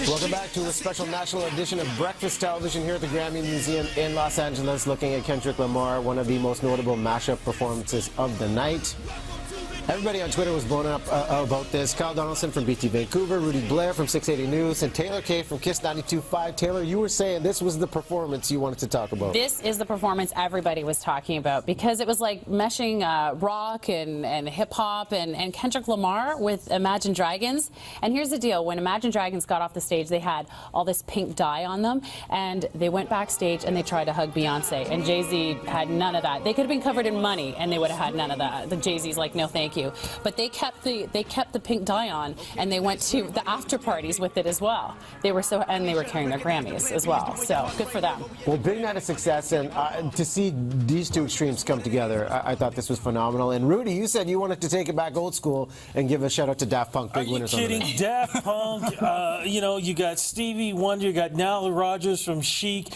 Welcome back to a special national edition of Breakfast Television here at the Grammy Museum in Los Angeles, looking at Kendrick Lamar, one of the most notable mashup performances of the night. Everybody on Twitter was blown up about this. Kyle Donaldson from BT Vancouver, Rudy Blair from 680 News, and Taylor Kay from Kiss 92.5. Taylor, you were saying this was the performance you wanted to talk about. This is the performance everybody was talking about because it was like meshing rock and hip-hop and Kendrick Lamar with Imagine Dragons. And here's the deal. When Imagine Dragons got off the stage, they had all this pink dye on them, and they went backstage and they tried to hug Beyonce, and Jay-Z had none of that. They could have been covered in money, and they would have had none of that. The Jay-Z's like, no, thank you. But they kept the pink dye on, and they went to the after parties with it as well. They were carrying their Grammys as well. So good for them. Well, big night of success, and to see these two extremes come together, I thought this was phenomenal. And Rudy, you said you wanted to take it back old school and give a shout out to Daft Punk, big winners. Are you kidding? Daft Punk. You know, you got Stevie Wonder, you got Nile Rodgers from Chic.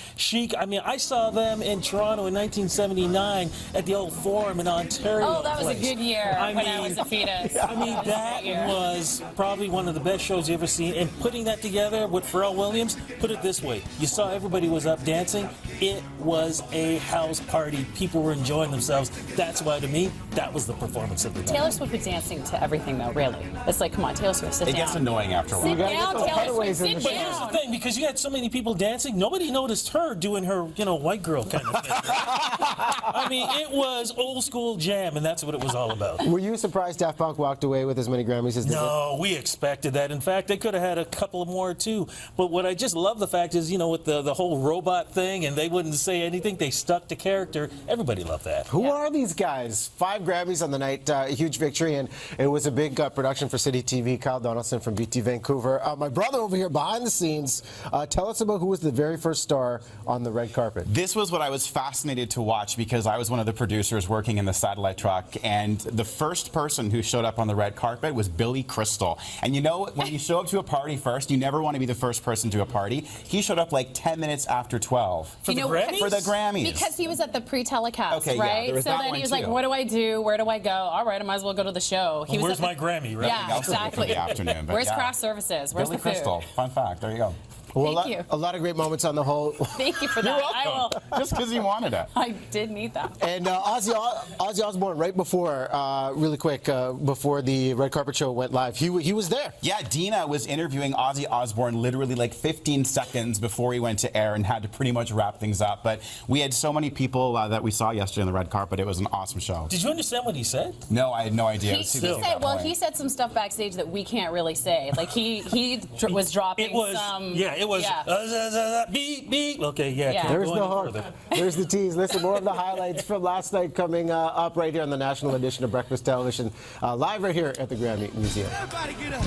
I mean, I saw them in Toronto in 1979 at the old Forum in Ontario. Oh, that was a good year when I was a fetus. I mean, that was probably one of the best shows you ever seen. And putting that together with Pharrell Williams, put it this way. You saw everybody was up dancing. It was a house party. People were enjoying themselves. That's why, to me, that was the performance of the night. Taylor Swift was dancing to everything, though, really. It's like, come on, Taylor Swift, sit down. It gets annoying after a while. Sit down, Taylor Swift, sit But here's the down. thing, because you had so many people dancing, nobody noticed her doing her, you know, white girl kind of thing. I mean, it was old school jam, and that's what it was all about. Were you surprised Daft Punk walked away with as many Grammys as they did? No, we expected that. In fact, they could have had a couple more, too. But what I just love the fact is, you know, with the whole robot thing, and they wouldn't say anything, they stuck to character. Everybody loved that. Who are these guys? 5 Grammys on the night, a huge victory, and it was a big production for Citytv. Kyle Donaldson from BT Vancouver. My brother over here behind the scenes, tell us about who was the very first star on the red carpet. This was what I was fascinated to watch because I was one of the producers working in the satellite truck, and the first person who showed up on the red carpet was Billy Crystal. And you know, when you show up to a party first, you never want to be the first person to a party. He showed up like 10 minutes after 12. For the Grammys? For the Grammys. Because he was at the pre-telecast, okay, right? Yeah, there was so that then one he was too. like, what do I do? Where do I go? All right, I might as well go to the show. He Well, was where's my Grammy, right? Yeah, exactly. exactly. The afternoon, but Where's yeah. craft services? Where's Billy the food? Crystal. Fun fact. There you go. Well, Thank you. A lot of great moments on the whole. Thank you for that. I will. Just because you wanted it. I did need that. And Ozzy Osbourne, right before, really quick, before the red carpet show went live, he was there. Yeah, Dina was interviewing Ozzy Osbourne literally like 15 seconds before he went to air and had to pretty much wrap things up. But we had so many people that we saw yesterday on the red carpet. It was an awesome show. Did you understand what he said? No, I had no idea. He said some stuff backstage that we can't really say. Like he was dropping It was, some. yeah, it was. Yeah. Beep, beep. Okay, yeah. Yeah. There's Go no any hook. further. There's the tease. Listen, more of the highlights from last night coming up right here on the national edition of Breakfast Television, live right here at the Grammy Museum. Everybody get up.